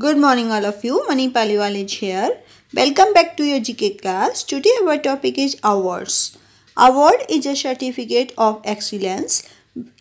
Good morning all of you, Mani Paliwal is here. Welcome back to your GK class. Today our topic is awards. Award is a certificate of excellence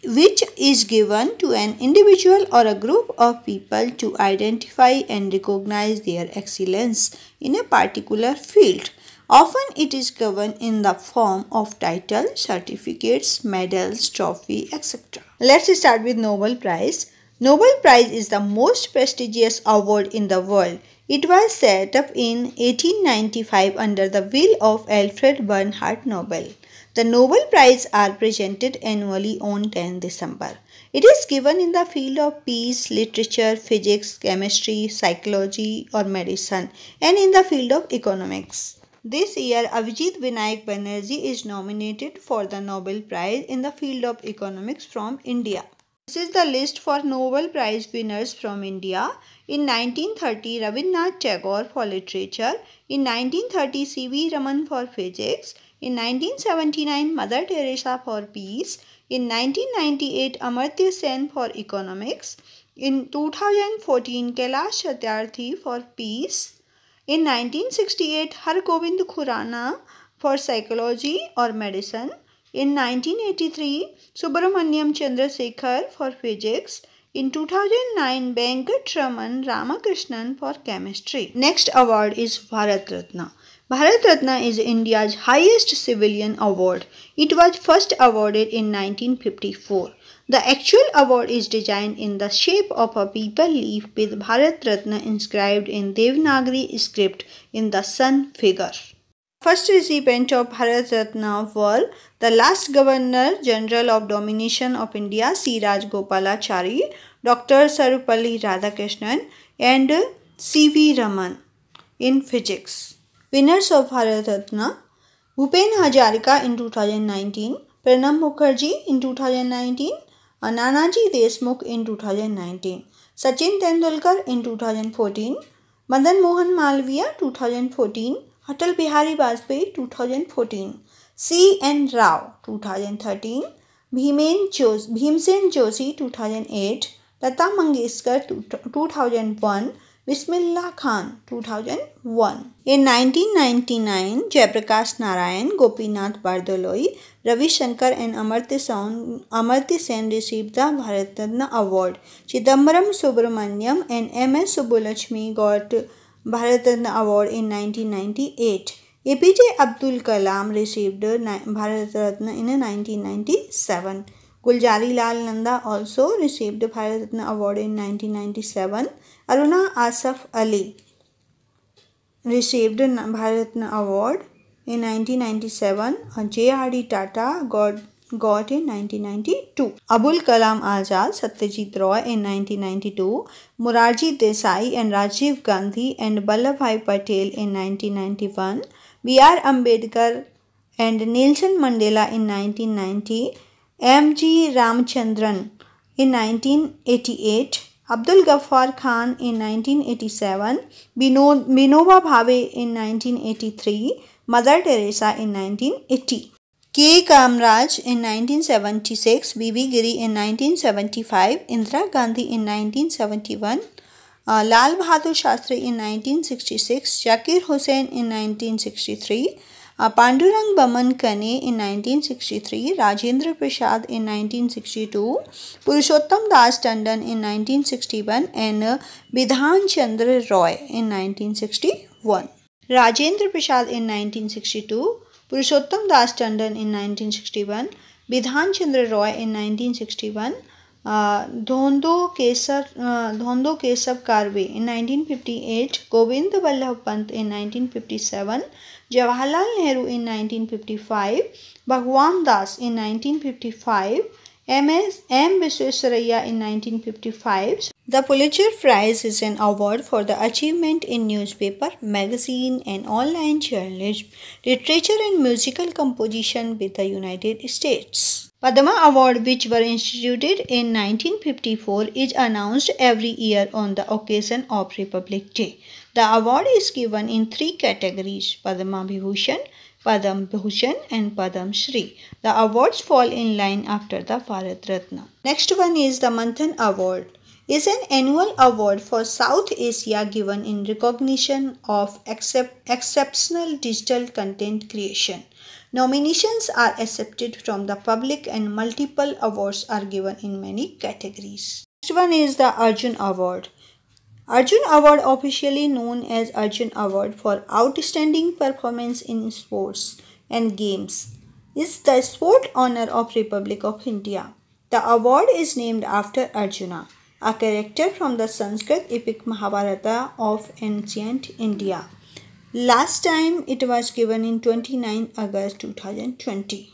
which is given to an individual or a group of people to identify and recognize their excellence in a particular field. Often it is given in the form of title, certificates, medals, trophy, etc. Let's start with Nobel Prize. Nobel Prize is the most prestigious award in the world. It was set up in 1895 under the will of Alfred Bernhard Nobel. The Nobel Prize are presented annually on 10 December. It is given in the field of peace, literature, physics, chemistry, psychology or medicine, and in the field of economics. This year, Abhijit Vinayak Banerjee is nominated for the Nobel Prize in the field of economics from India. This is the list for Nobel Prize winners from India. In 1930, Rabindranath Tagore for literature. In 1930, C.V. Raman for physics. In 1979, Mother Teresa for peace. In 1998, Amartya Sen for economics. In 2014, Kailash Satyarthi for peace. In 1968, Hargobind Khurana for psychology or medicine. In 1983, Subramaniam Chandrasekhar for physics. In 2009, Venkat Raman Ramakrishnan for chemistry. Next award is Bharat Ratna. Bharat Ratna is India's highest civilian award. It was first awarded in 1954. The actual award is designed in the shape of a paper leaf with Bharat Ratna inscribed in Devanagari script in the sun figure. First recipient of Bharat Ratna were the last Governor General of Domination of India, C. Rajagopalachari, Dr. Sarvepalli Radhakrishnan, and C.V. Raman in physics. Winners of Bharat Ratna: Bhupen Hazarika in 2019, Pranab Mukherjee in 2019, Nanaji Deshmukh in 2019, Sachin Tendulkar in 2014, Madan Mohan Malviya 2014, Atal Bihari Vajpayee 2014, C. N. Rao 2013, Bhimsen Joshi 2008, Lata Mangeshkar 2001, Bismillah Khan 2001. In 1999, Jayaprakash Narayan, Gopinath Bardoloi, Ravi Shankar and Amartya Sen received the Bharat Ratna award. Chidambaram Subramaniam and M.S. Subbulakshmi got Bharat Ratna award in 1998. APJ Abdul Kalam received Bharat Ratna in 1997. Guljari Lal Nanda also received Bharat Ratna award in 1997. Aruna Asaf Ali received Bharat Ratna award in 1997. J.R.D. Tata got in 1992. Abul Kalam Azad, Satyajit Roy in 1992, Morarji Desai and Rajiv Gandhi and Vallabhbhai Patel in 1991, B.R. Ambedkar and Nelson Mandela in 1990, M.G. Ramchandran in 1988, Abdul Ghaffar Khan in 1987, Vinoba Bhave in 1983, Mother Teresa in 1980. K. Kamraj in 1976, B.V. Giri in 1975, Indira Gandhi in 1971, Lal Bahadur Shastri in 1966, Zakir Hussain in 1963, Pandurang Baman Kane in 1963, Rajendra Prasad in 1962, Purushottam Das Tandon in 1961 and Bidhan Chandra Roy in 1961. Rajendra Prasad in 1962, Purushottam Das Tandon in 1961, Bidhan Chandra Roy in 1961, Dhondo Kesav Karve in 1958, Govind Vallabh Pant in 1957, Jawaharlal Nehru in 1955, Bhagwan Das in 1955, M. Visvesvaraya in 1955. The Pulitzer Prize is an award for the achievement in newspaper, magazine and online journalism, literature and musical composition with the United States. Padma Award, which were instituted in 1954, is announced every year on the occasion of Republic Day. The award is given in three categories: Padma Vibhushan, Padam Bhushan and Padam Shri. The awards fall in line after the Bharat Ratna. Next one is the Manthan Award. is an annual award for South Asia given in recognition of exceptional digital content creation. Nominations are accepted from the public and multiple awards are given in many categories. Next one is the Arjun Award. Arjun Award, officially known as Arjun Award for Outstanding Performance in Sports and Games, is the sport honor of Republic of India. The award is named after Arjuna, a character from the Sanskrit epic Mahabharata of ancient India. Last time it was given in 29 August 2020.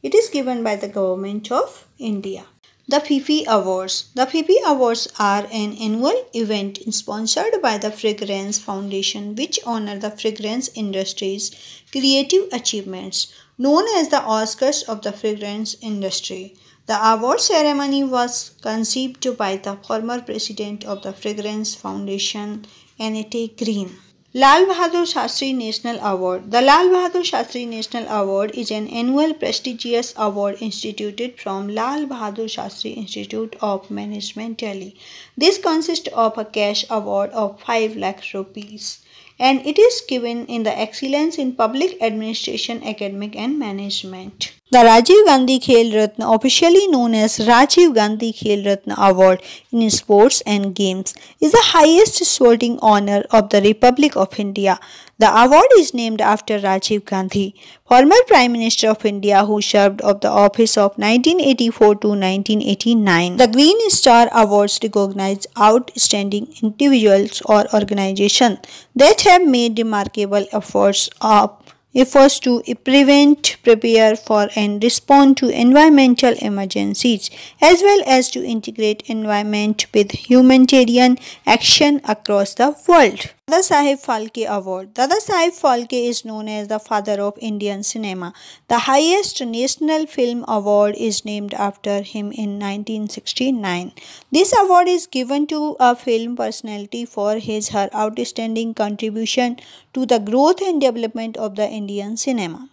It is given by the Government of India. The FIFI Awards. The FIFI Awards are an annual event sponsored by the Fragrance Foundation which honor the fragrance industry's creative achievements, known as the Oscars of the fragrance industry. The award ceremony was conceived by the former president of the Fragrance Foundation, Annette Green. Lal Bahadur Shastri National Award. The Lal Bahadur Shastri National Award is an annual prestigious award instituted from Lal Bahadur Shastri Institute of Management, Delhi. This consists of a cash award of 5 lakh rupees and it is given in the excellence in public administration, academic and management. The Rajiv Gandhi Khel Ratna, officially known as Rajiv Gandhi Khel Ratna Award in Sports and Games, is the highest sporting honor of the Republic of India. The award is named after Rajiv Gandhi, former Prime Minister of India who served of the office of 1984 to 1989. The Green Star Awards recognize outstanding individuals or organizations that have made remarkable efforts to prevent, prepare for and respond to environmental emergencies as well as to integrate environment with humanitarian action across the world. Dada Saheb Phalke Award. Dada Saheb Phalke is known as the father of Indian cinema. The highest national film award is named after him in 1969. This award is given to a film personality for his/her outstanding contribution to the growth and development of the Indian cinema.